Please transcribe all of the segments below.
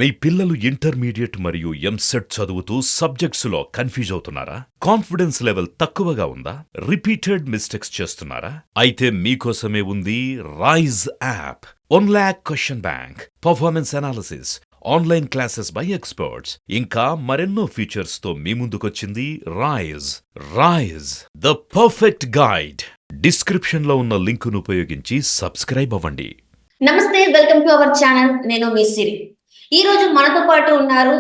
మీ పిల్లలు ఇంటర్మీడియట్ మరియు ఎంసెట్ చదువుతూ సబ్జెక్ట్స్లో కన్ఫ్యూజ్ అవుతున్నారా? కాన్ఫిడెన్స్ లెవెల్ తక్కువగా ఉందా? రిపీటెడ్ మిస్టేక్స్ చేస్తున్నారా? అయితే మీకోసమే ఉంది Rise app. 1 lakh question bank, performance analysis, online classes by experts, ఇంకా మరెన్నో ఫీచర్స్ తో మీ ముందుకొచ్చింది Rise. Rise, the perfect guide. Description లో ఉన్న లింకును ఉపయోగించి సబ్స్క్రైబ్ అవ్వండి. నమస్తే, వెల్కమ్ టు అవర్ ఛానల్. నేను మీ సిరి. ఈ రోజు మనతో పాటు ఉన్నారు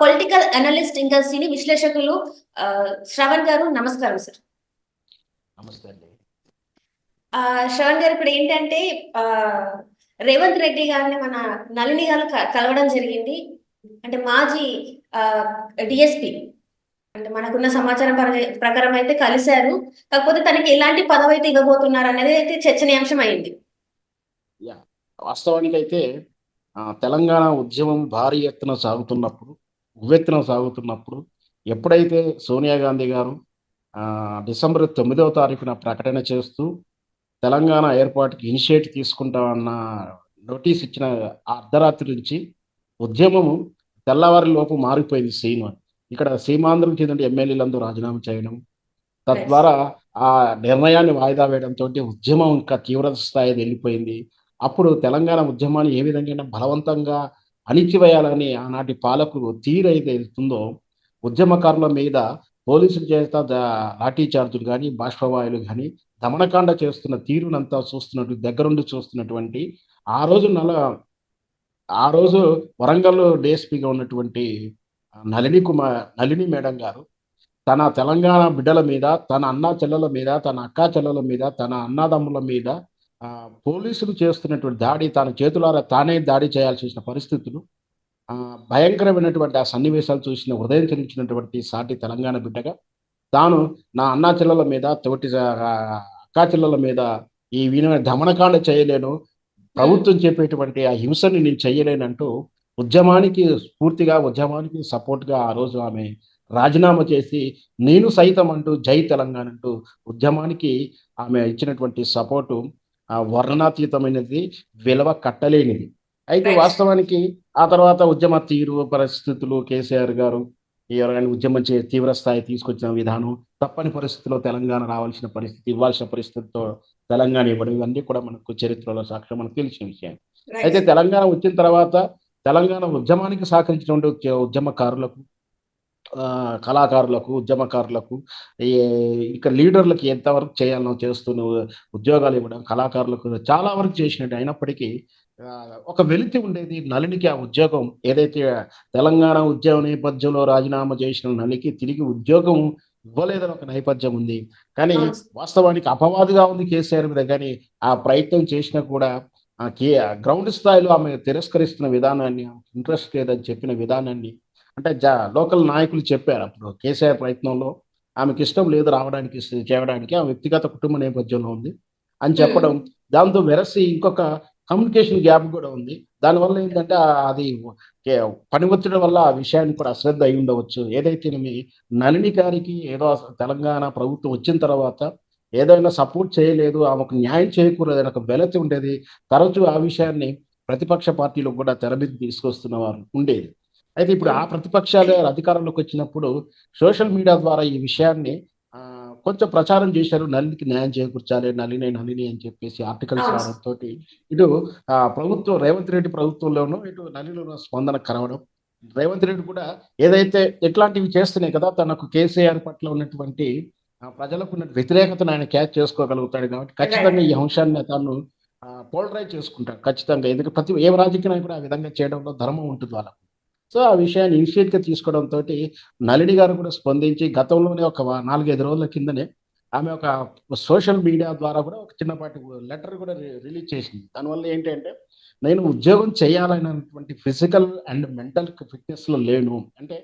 పొలిటికల్ అనలిస్ట్ ఇంకా సినీ విశ్లేషకులు శ్రవణ్ గారు. నమస్కారం సార్. నమస్తే అండి. శ్రవణ్ గారు, ఇప్పుడు ఏంటంటే రేవంత్ రెడ్డి గారిని మన నళిని గారు కలవడం జరిగింది. అంటే మాజీ డిఎస్పి, అంటే మనకున్న సమాచారం ప్రకారం అయితే కలిశారు. కాకపోతే తనకి ఎలాంటి పదవి అయితే ఇవ్వబోతున్నారు అనేది అయితే చర్చనీయాంశం అయింది. వాస్తవానికి అయితే తెలంగాణ ఉద్యమం భారీ ఎత్తున సాగుతున్నప్పుడు ఎప్పుడైతే సోనియా గాంధీ గారు డిసెంబర్ 9వ తారీఖున ప్రకటన చేస్తూ తెలంగాణ ఏర్పాటుకి ఇనిషియేట్ తీసుకుంటామన్న నోటీస్ ఇచ్చిన అర్ధరాత్రి నుంచి ఉద్యమము తెల్లవారి లోపు మారిపోయింది సీన్. ఇక్కడ సీమాంధ్రం చెందిన ఎమ్మెల్యేలందరూ రాజీనామా చేయడం, తద్వారా ఆ నిర్ణయాన్ని వాయిదా వేయడంతో ఉద్యమం ఇంకా తీవ్ర స్థాయికి వెళ్ళిపోయింది. అప్పుడు తెలంగాణ ఉద్యమాన్ని ఏ విధంగా బలవంతంగా అణిచివేయాలని ఆనాటి పాలకులు తీరైతే వెళ్తుందో, ఉద్యమకారుల మీద పోలీసుల చేత లాఠీ చార్జులు కానీ, బాష్పవాయులు కానీ దమనకాండ చేస్తున్న తీరునంతా దగ్గరుండి చూస్తున్నటువంటి ఆ రోజు వరంగల్ డిఎస్పీగా ఉన్నటువంటి నళిని మేడం గారు తన తెలంగాణ బిడ్డల మీద, తన అన్నా చెల్లెల మీద, తన అక్కా చెల్లెల మీద, తన అన్నదమ్ముల మీద పోలీసులు చేస్తున్నటువంటి దాడి చేతులారా తానే దాడి చేయాల్సి వచ్చిన పరిస్థితులు, భయంకరమైనటువంటి ఆ సన్నివేశాలు చూసిన హృదయం చెల్లించినటువంటి సాటి తెలంగాణ బిడ్డగా తాను నా అన్నా చెల్లెల మీద, తోటి అక్కా చెల్లెల మీద ఈ దమనకాండ చేయలేను, ప్రభుత్వం చెప్పేటువంటి ఆ హింసని నేను చెయ్యలేనంటూ ఉద్యమానికి సపోర్ట్గా ఆ రోజు ఆమె రాజీనామా చేసి నేను సైతం అంటూ జై తెలంగాణ అంటూ ఉద్యమానికి ఆమె ఇచ్చినటువంటి సపోర్టు వర్ణనాతీతమైనది, విలువ కట్టలేనిది. అయితే వాస్తవానికి ఆ తర్వాత ఉద్యమ తీరు పరిస్థితులు, కేసీఆర్ గారు ఉద్యమం తీవ్ర స్థాయి తీసుకొచ్చిన విధానం, తప్పని పరిస్థితిలో తెలంగాణ రావాల్సిన పరిస్థితి, ఇవ్వాల్సిన పరిస్థితితో తెలంగాణ ఇవ్వడం, ఇవన్నీ కూడా మనకు చరిత్రలో సాక్ష్యం, మనకు తెలిసిన విషయం. అయితే తెలంగాణ వచ్చిన తర్వాత తెలంగాణ ఉద్యమానికి సహకరించినటువంటి ఉద్యమకారులకు, కళాకారులకు, ఉద్యమకారులకు, ఇక లీడర్లకు ఎంతవరకు చేయాలనో చేస్తున్న ఉద్యోగాలు ఇవ్వడం, కళాకారులకు చాలా వరకు చేసినట్టు అయినప్పటికీ ఒక వెలితి ఉండేది నళినికి. ఆ ఉద్యోగం ఏదైతే తెలంగాణ ఉద్యమ నేపథ్యంలో రాజీనామా చేసిన నళికి తిరిగి ఉద్యోగం ఇవ్వలేదని ఒక నేపథ్యం ఉంది. కానీ వాస్తవానికి అపవాదుగా ఉంది కేసీఆర్ మీద. కానీ ఆ ప్రయత్నం చేసినా కూడా గ్రౌండ్ స్థాయిలో ఆమె తిరస్కరిస్తున్న విధానాన్ని, ఇంట్రెస్ట్ లేదని చెప్పిన విధానాన్ని, అంటే లోకల్ నాయకులు చెప్పారు అప్పుడు కేసీఆర్ ప్రయత్నంలో ఆమెకి ఇష్టం లేదు రావడానికి, చేయడానికి, ఆ వ్యక్తిగత కుటుంబ నేపథ్యంలో ఉంది అని చెప్పడం, దాంతో వెరసి ఇంకొక కమ్యూనికేషన్ గ్యాప్ కూడా ఉంది. దానివల్ల ఏంటంటే అది పని ఒత్తిడి వల్ల ఆ విషయాన్ని కూడా అశ్రద్ధ అయి ఉండవచ్చు. ఏదైతే నళిని గారికి ఏదో తెలంగాణ ప్రభుత్వం వచ్చిన తర్వాత ఏదైనా సపోర్ట్ చేయలేదు, ఆమెకు న్యాయం చేయకూడదని ఒక వెలతి ఉండేది. తరచూ ఆ విషయాన్ని ప్రతిపక్ష పార్టీలు కూడా తెర మీద తీసుకొస్తున్న వారు ఉండేది. అయితే ఇప్పుడు ఆ ప్రతిపక్షాలే అధికారంలోకి వచ్చినప్పుడు సోషల్ మీడియా ద్వారా ఈ విషయాన్ని కొంచెం ప్రచారం చేశారు. నళినికి న్యాయం చేకూర్చాలి, నళిని అని చెప్పేసి ఆర్టికల్స్ రావడంతో ఇటు ప్రభుత్వం, రేవంత్ రెడ్డి ప్రభుత్వంలోనూ ఇటు నళినిలో స్పందన కలవడం, రేవంత్ రెడ్డి కూడా ఏదైతే ఇట్లాంటివి చేస్తున్నాయి కదా, తనకు కేసీఆర్ పట్ల ఉన్నటువంటి ప్రజలకు ఉన్న వ్యతిరేకతను ఆయన క్యాచ్ చేసుకోగలుగుతాడు కాబట్టి ఖచ్చితంగా ఈ అంశాన్ని తాను పోలరైజ్ చేసుకుంటాడు ఖచ్చితంగా. ఎందుకంటే ఏ రాజకీయ నాయకుడు ఆ విధంగా చేయడంలో ధర్మం ఉంటుంది వాళ్ళకు. సో ఆ విషయాన్ని ఇనిషియేట్గా తీసుకోవడంతో నళిని గారు కూడా స్పందించి గతంలోనే ఒక 4-5 రోజుల కిందనే ఆమె ఒక సోషల్ మీడియా ద్వారా కూడా ఒక చిన్నపాటి లెటర్ కూడా రిలీజ్ చేసింది. దానివల్ల ఏంటంటే, నేను ఉద్యోగం చేయాలనేటువంటి ఫిజికల్ అండ్ మెంటల్ ఫిట్నెస్లో లేను, అంటే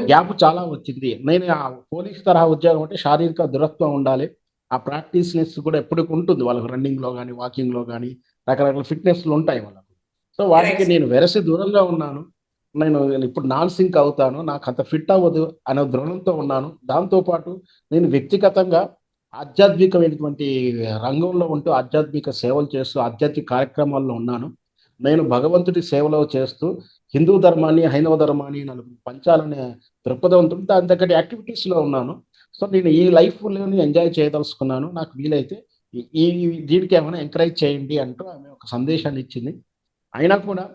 గ్యాప్ చాలా వచ్చింది. నేను ఆ పోలీస్ తరహా ఉద్యోగం అంటే శారీరక దృఢత్వం ఉండాలి, ఆ ప్రాక్టీస్నెస్ కూడా ఎప్పటికి ఉంటుంది వాళ్ళకి, రన్నింగ్లో కానీ, వాకింగ్లో కానీ రకరకాల ఫిట్నెస్లు ఉంటాయి వాళ్ళకు. సో వాటికి నేను వెరసి దూరంగా ఉన్నాను, నేను ఇప్పుడు నాన్ సింక్ అవుతాను, నాకు అంత ఫిట్ అవ్వదు అనే దృఢంతో ఉన్నాను. దాంతోపాటు నేను వ్యక్తిగతంగా ఆధ్యాత్మికమైనటువంటి రంగంలో ఉంటూ ఆధ్యాత్మిక సేవలు చేస్తూ ఆధ్యాత్మిక కార్యక్రమాల్లో ఉన్నాను. నేను భగవంతుడి సేవలో చేస్తూ హిందూ ధర్మాన్ని, హైందవ ధర్మాన్ని నలుగురికి పంచాలనే దృక్పథంతో దాని తగ్గట్టు యాక్టివిటీస్‌లో ఉన్నాను. సో, నేను ఈ లైఫ్‌లోని ఎంజాయ్ చేయదలుచుకున్నాను. నాకు వీలైతే ఈ ఈ దీనికి ఏమైనా ఎంకరేజ్ చేయండి అంటూ ఆమె ఒక సందేశాన్ని ఇచ్చింది. అయినా కూడా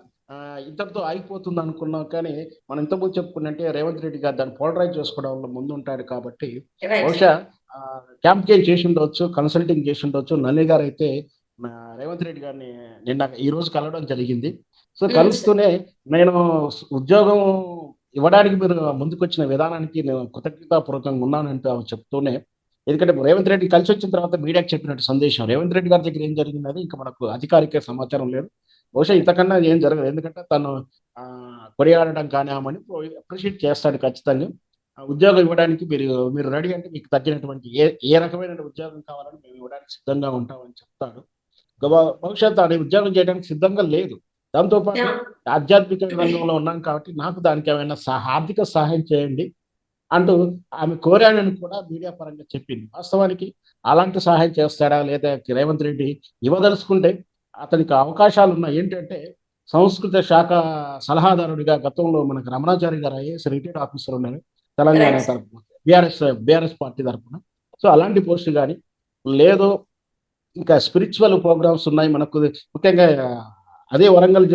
ఇంతటితో ఆగిపోతుందనుకున్నాం కానీ, మనం ఇంతకుముందు చెప్పుకున్నట్టే రేవంత్ రెడ్డి గారు దాన్ని పోలరైజ్ చేసుకోవడంలో ముందుంటాడు కాబట్టి, రైట్. బహుశా క్యాంపెయిన్ చేసుండొచ్చు, కన్సల్టింగ్ చేసుండొచ్చు. నల్లి గారైతే రేవంత్ రెడ్డి గారిని ఈరోజు కలవడం జరిగింది. So, sir. కలుస్తూనే నేను ఉద్యోగం ఇవ్వడానికి మీరు ముందుకొచ్చిన విధానానికి నేను కృతజ్ఞతాపూర్వకంగా ఉన్నానంటూ ఆమె చెప్తూనే, ఎందుకంటే రేవంత్ రెడ్డి కలిసొచ్చిన తర్వాత మీడియాకి చెప్పినట్టు సందేశం. రేవంత్ రెడ్డి గారి దగ్గర ఏం జరిగిందనేది ఇంక మనకు అధికారిక సమాచారం లేదు. బహుశా ఇంతకన్నా ఏం జరగదు. ఎందుకంటే తను కొనియాడడం కానీ ఆమెని అప్రిషియేట్ చేస్తాడు ఖచ్చితంగా. ఉద్యోగం ఇవ్వడానికి మీరు రెడీ అంటే మీకు తగ్గినటువంటి ఏ ఏ రకమైన ఉద్యోగం కావాలని మేము ఇవ్వడానికి సిద్ధంగా ఉంటామని చెప్తాడు. బహుశా తాను ఉద్యోగం చేయడానికి సిద్ధంగా లేదు. దాంతో పాటు యాహ్! ఆధ్యాత్మిక రంగంలో ఉన్నాను కాబట్టి నాకు దానికి ఏమైనా ఆర్థిక సహాయం చేయండి అంటూ ఆమె కోరానని కూడా మీడియా పరంగా చెప్పింది. వాస్తవానికి అలాంటి సహాయం చేస్తాడా? లేదా రేవంత్ రెడ్డి ఇవ్వదలుచుకుంటే అతనికి అవకాశాలున్నాయి. ఏంటంటే సంస్కృత శాఖ సలహాదారుడిగా గతంలో మనకు రమణాచారి గారు ఐఏఎస్ రిటైర్డ్ ఆఫీసర్ ఉన్నారు. తెలంగాణ రైట్. తరపున బీఆర్ఎస్ పార్టీ తరపున. సో, అలాంటి పోస్ట్ గాని లేదు ఇంకా స్పిరిచువల్ ప్రోగ్రామ్స్ ఉన్నాయి మనకు. ముఖ్యంగా అదే వరంగల్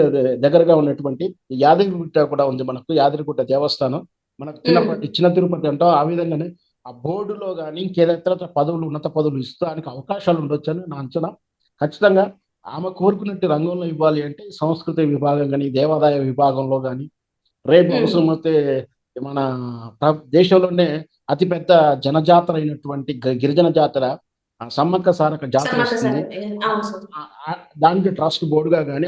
దగ్గరగా ఉన్నటువంటి యాదగిరిగుట్ట కూడా ఉంది మనకు. యాదగిరిగుట్ట దేవస్థానం. మనకు చిన్నప్పటి చిన్న తిరుపతి అంటాం. ఆ విధంగానే ఆ బోర్డులో గాని ఇంకేదైతే పదవులు, ఉన్నత పదవులు ఇస్తానికి అవకాశాలు ఉండొచ్చని నా అంచనా. ఖచ్చితంగా ఆమె కోరుకున్నట్టు రంగంలో ఇవ్వాలి అంటే సంస్కృతి విభాగం గాని, దేవాదాయ విభాగంలో గాని, రేపు అవసరమైతే మన దేశంలోనే అతిపెద్ద జనజాతర అయినటువంటి గిరిజన జాతర సమ్మక్క సారక్క జాతర సమ్మక్క వస్తుంది. సారక్క. అవును సార్. దానికి ట్రస్ట్ బోర్డ్‌గా గాని,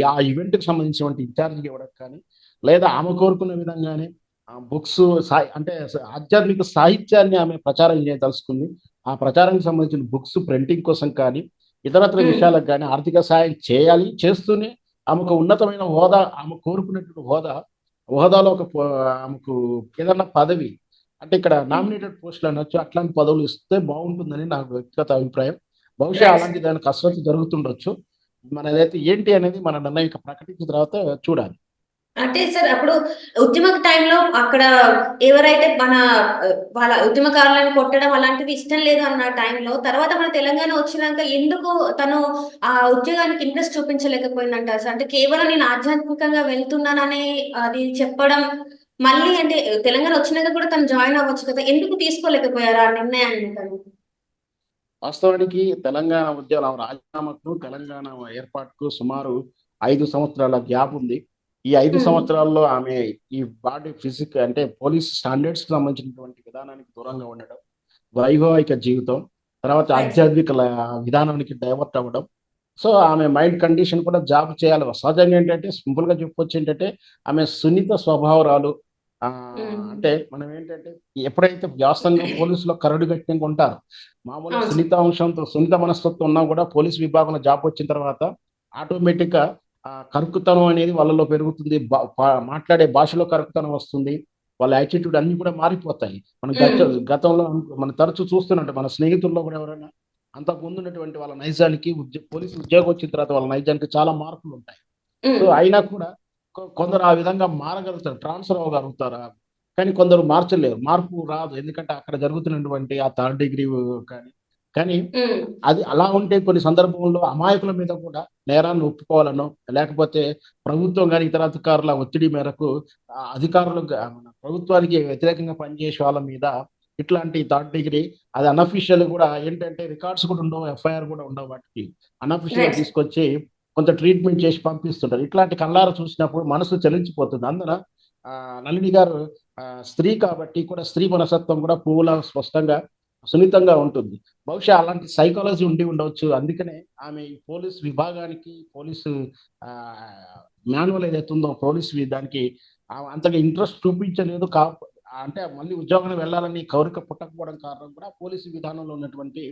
ఆ ఈవెంట్‌కి సంబంధించినటువంటి ఇన్‌చార్జ్‌గా ఇవ్వడం కానీ, లేదా ఆమె కోరుకున్న విధంగానే బుక్స్ అంటే ఆధ్యాత్మిక సాహిత్యాన్ని ఆమె ప్రచారం చేయదలుచుకుంది. ఆ ప్రచారానికి సంబంధించిన బుక్స్ ప్రింటింగ్ కోసం కానీ, ఇతరత్ర విషయాలకు గాని ఆర్థిక సహాయం చేయాలి. చేస్తూనే ఆమెకు ఉన్నతమైన హోదా, ఆమె కోరుకున్నటువంటి హోదాలో ఆమెకు ఏదన్నా పదవి అంటే ఇక్కడ నామినేటెడ్ పోస్టులు అనొచ్చు. అట్లాంటి పదవులు ఇస్తే బాగుంటుందని నా వ్యక్తిగత అభిప్రాయం. బహుశా రైట్. అలాంటి దాని కసరత్తు జరుగుతుండొచ్చు. మనదైతే ఏంటి అనేది మన నిర్ణయం ప్రకటించిన తర్వాత చూడాలి. అంటే సార్ అప్పుడు ఉద్యమ టైంలో అక్కడ ఎవరైతే మన వాళ్ళ ఉద్యమకారులను కొట్టడం అలాంటివి ఇష్టం లేదు అన్న టైంలో తర్వాత మన తెలంగాణ వచ్చినాక ఎందుకు తను ఆ ఉద్యోగానికి ఇంట్రెస్ట్ చూపించలేకపోయిందంటారు సార్? అంటే కేవలం నేను ఆధ్యాత్మికంగా వెళ్తున్నానని అది చెప్పడం మళ్ళీ అంటే తెలంగాణ వచ్చినాక కూడా తను జాయిన్ అవ్వచ్చు కదా! ఎందుకు తీసుకోలేకపోయారు ఆ నిర్ణయాన్ని తను? వాస్తవానికి తెలంగాణ ఉద్యమం రాజీనామాకు, తెలంగాణ ఏర్పాటుకు సుమారు 5 సంవత్సరాల గ్యాప్ ఉంది. ఈ 5 హ్మ్. సంవత్సరాల్లో ఆమె ఈ బాడీ అంటే పోలీస్ స్టాండర్డ్స్‌కి సంబంధించినటువంటి విధానానికి దూరంగా ఉండడం, వైవాహిక జీవితం, తర్వాత రైట్. ఆధ్యాత్మిక విధానానికి డైవర్ట్ అవ్వడం. సో, ఆమె మైండ్ కండిషన్ కూడా జాబ్ చేయాలి. సహజంగా ఏంటంటే సింపుల్‌గా చెప్పొచ్చేంటంటే ఆమె సున్నిత స్వభావరాలు. హ్మ్. అంటే మనం ఏంటంటే ఎప్పుడైతే వ్యాసంగం పోలీసులో కరడు గట్టినంగా ఉంటారు. మామూలుగా అవును సార్. సున్నిత మనస్తత్వం ఉన్నా కూడా పోలీస్ విభాగంలో జాబ్ వచ్చిన తర్వాత ఆటోమేటిక్‌గా కరుకుతనం అనేది వాళ్ళలో పెరుగుతుంది. మాట్లాడే భాషలో కరుకుతనం వస్తుంది. వాళ్ళ యాటిట్యూడ్ అన్నీ కూడా మారిపోతాయి. మనం హ్మ్. గతంలో మనం తరచూ చూస్తున్నట్టు మన స్నేహితుల్లో కూడా ఎవరైనా అంతకుముందు ఉన్నటువంటి వాళ్ళ నైజానికి పోలీసు ఉద్యోగం వచ్చిన తర్వాత వాళ్ళ నైజానికి చాలా మార్పులుంటాయి. సో, హ్మ్. అయినా కూడా కొందరు ఆ విధంగా మారగలుగుతారు. ట్రాన్స్‌ఫర్ అవ్వగలుగుతారా? కానీ కొందరు మార్చలేరు. మార్పు రాదు. ఎందుకంటే అక్కడ జరుగుతున్నటువంటి ఆ థర్డ్ డిగ్రీ కానీ, కానీ హ్మ్. అది అలా ఉంటే కొన్ని సందర్భంలో అమాయకుల మీద కూడా నేరాన్ని ఒప్పుకోవాలనో, లేకపోతే ప్రభుత్వం గాని, ఇతర అధికారుల ఒత్తిడి మేరకు అధికారులు ప్రభుత్వానికి వ్యతిరేకంగా పనిచేసే వాళ్ళ మీద ఇట్లాంటి థర్డ్ డిగ్రీ అది అన్‌అఫీషియల్ కూడా ఏంటంటే రికార్డ్స్ కూడా ఉండవు. ఎఫ్ఐఆర్ కూడా ఉండవు వాటికి. అన్‌అఫీషియల్‌గా రైట్. తీసుకొచ్చి కొంత ట్రీట్‌మెంట్ చేసి పంపిస్తుంటారు. ఇట్లాంటి కళ్ళారా చూసినప్పుడు మనసు చలించిపోతుంది. అందున నళిని గారు స్త్రీ కాబట్టి కూడా స్త్రీ మనస్తత్వం కూడా పువ్వులా స్పష్టంగా, సున్నితంగా ఉంటుంది. బహుశా అలాంటి సైకాలజీ ఉండి ఉండవచ్చు. అందుకనే ఆమె ఈ పోలీస్ విభాగానికి, పోలీసు మాన్యువల్ ఏదైతే ఉందో దానికి అంతగా ఇంట్రెస్ట్ చూపించలేదు. అంటే మళ్ళీ ఉద్యోగానికి వెళ్ళాలని కోరిక పుట్టకపోవడం కారణం కూడా పోలీసు విధానంలో ఉన్నటువంటి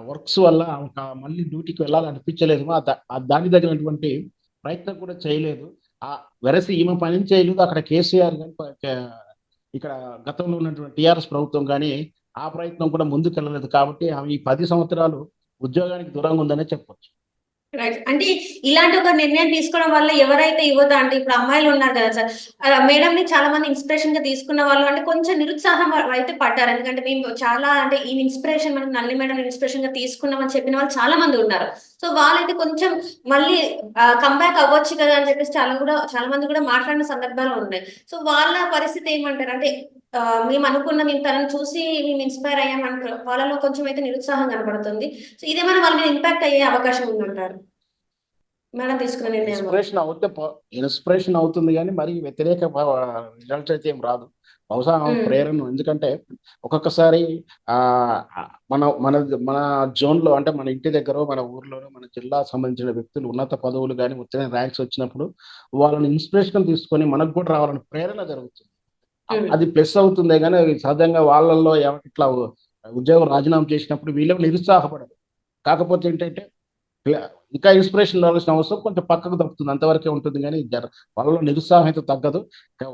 వర్క్స్ వల్ల ఆమెకు మళ్ళీ డ్యూటీకి వెళ్ళాలనిపించలేదు. దానికి తగినటువంటి ప్రయత్నం కూడా చేయలేదు. వెరసి ఈమె పని చేయలేదు. అక్కడ కేసీఆర్ గాని ఇక్కడ గతంలో ఉన్నటువంటి టీఆర్ఎస్ ప్రభుత్వం గాని ఆ ప్రయత్నం కూడా ముందుకెళ్ళలేదు. కాబట్టి ఆమె ఈ 10 సంవత్సరాలు ఉద్యోగానికి దూరంగా ఉందనే చెప్పొచ్చు. రైట్. అంటే ఇలాంటి ఒక నిర్ణయం తీసుకోవడం వల్ల ఎవరైతే యువత అంటే ఇప్పుడు అమ్మాయిలు ఉన్నారు కదా సార్. మేడంని చాలా మంది ఇన్స్‌పిరేషన్‌గా తీసుకున్న వాళ్ళు అంటే కొంచెం నిరుత్సాహం అయితే పడ్డారు. ఎందుకంటే మేము చాలా అంటే ఈ ఇన్స్‌పిరేషన్ మనం నల్లి మేడం ఇన్స్‌పిరేషన్‌గా తీసుకున్నామని చెప్పిన వాళ్ళు చాలా మంది ఉన్నారు. సో వాళ్ళైతే కొంచెం మళ్ళీ కమ్‌బ్యాక్ అవ్వచ్చు కదా అని చెప్పేసి చాలా మంది కూడా మాట్లాడిన సందర్భాలు ఉన్నాయి. సో వాళ్ళ పరిస్థితి ఏమంటారు? అంటే మేము తనని చూసి మేము ఇన్‌స్పైర్ అయ్యామంటారు. వాళ్ళలో కొంచెం అయితే నిరుత్సాహం కనపడుతుంది. సో ఇదేమైనా వాళ్ళ మీద ఇంపాక్ట్ అయ్యే అవకాశం ఉందంటారా? మేడం తీసుకున్న నిర్ణయం వల్ల. ఇన్స్పిరేషన్ అవుతుంది గానీ, మరి వ్యతిరేక రిజల్ట్స్ అయితే ఏం రాదు. బహుశా ప్రేరణ ఎందుకంటే ఒక్కొక్కసారి ఆహ్, మన మన మన జోన్‌లో అంటే మన ఇంటి దగ్గరో, మన ఊర్లోనో, మన జిల్లాకు సంబంధించిన వ్యక్తులు ఉన్నత పదవులు గాని, ఉత్తీర్ణ ర్యాంక్స్ వచ్చినప్పుడు వాళ్ళని ఇన్స్పిరేషన్‌గా తీసుకొని మనకు కూడా రావాలని ప్రేరణ జరుగుతుంది. హ్మ్. అది ప్లస్ అవుతుందే గానీ, సహజంగా వాళ్ళల్లో ఎవరికి ఇట్లా ఉద్యోగం రాజీనామా చేసినప్పుడు వీళ్ళేమో నిరుత్సాహపడరు. కాకపోతే ఏంటంటే ఇగ ఇంకా ఇన్స్పిరేషన్ రావాల్సిన అవసరం కొంచెం పక్కకు తప్పుతుంది. అంతవరకే ఉంటుంది గానీ, వాళ్ళలో నిరుత్సాహం అయితే తగ్గదు.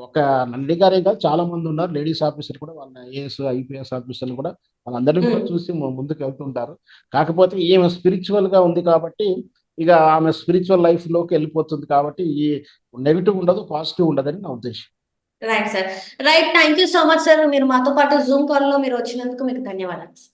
ఒక నంది గారే కాదు చాలా మందున్నారు. లేడీస్ ఆఫీసర్ కూడా వాళ్ళ ఐఏఎస్, ఐపీఎస్ ఆఫీసర్‌లు కూడా వాళ్ళందరిని కూడా హ్మ్. చూసి ముందుకు వెళ్తుంటారు. కాకపోతే ఈమె స్పిరిచ్యువల్‌గా ఉంది కాబట్టి, ఇగ ఆమె స్పిరిచ్యువల్ లైఫ్‌లోకి ఎళ్ళిపోతుంది కాబట్టి, ఈ నెగెటివ్ ఉండదు, పాజిటివ్ ఉండదని నా ఉద్దేశ్యం. Right sir. Right. Thank you so much sir. మీరు మాతో పాటు జూమ్ కాల్‌లో మీరు వచ్చినందుకు మీకు ధన్యవాదాలు.